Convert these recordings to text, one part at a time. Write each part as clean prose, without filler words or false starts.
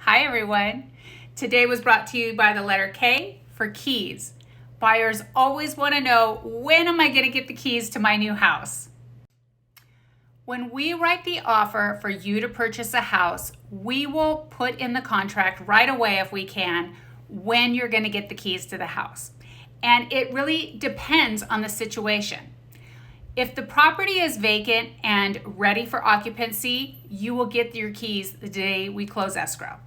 Hi everyone. Today was brought to you by the letter K for keys. Buyers always want to know, when am I going to get the keys to my new house? When we write the offer for you to purchase a house, we will put in the contract right away if we can when you're going to get the keys to the house. And it really depends on the situation. If the property is vacant and ready for occupancy, you will get your keys the day we close escrow.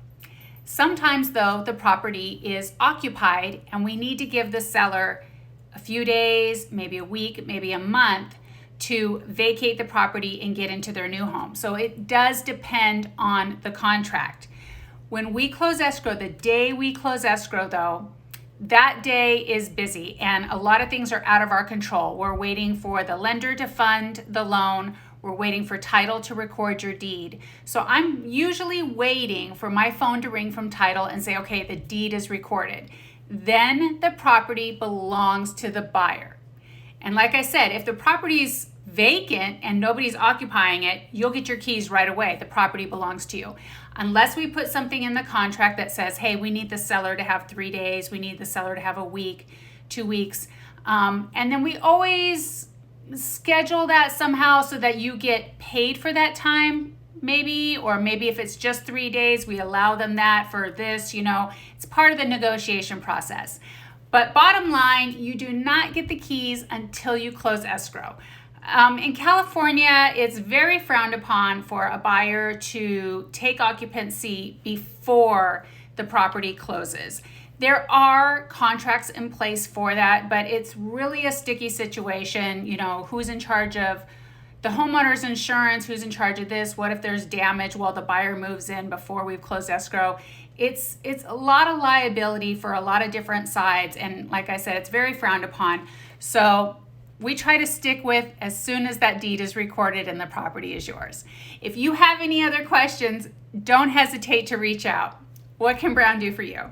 Sometimes though, the property is occupied and we need to give the seller a few days, maybe a week, maybe a month to vacate the property and get into their new home. So it does depend on the contract. When we close escrow, the day we close escrow though, that day is busy and a lot of things are out of our control. We're waiting for the lender to fund the loan. We're waiting for title to record your deed. So I'm usually waiting for my phone to ring from title and say, okay, the deed is recorded. Then the property belongs to the buyer. And like I said, if the property's vacant and nobody's occupying it, you'll get your keys right away. The property belongs to you. Unless we put something in the contract that says, hey, we need the seller to have 3 days, we need the seller to have a week, 2 weeks. And then we always schedule that somehow so that you get paid for that time, maybe, or maybe if it's just 3 days, we allow them that for this, it's part of the negotiation process. But bottom line, you do not get the keys until you close escrow. In California, it's very frowned upon for a buyer to take occupancy before the property closes. There are contracts in place for that, but it's really a sticky situation. Who's in charge of the homeowner's insurance? Who's in charge of this? What if there's damage while the buyer moves in before we've closed escrow? It's a lot of liability for a lot of different sides. And like I said, it's very frowned upon. So we try to stick with as soon as that deed is recorded and the property is yours. If you have any other questions, don't hesitate to reach out. What can Brown do for you?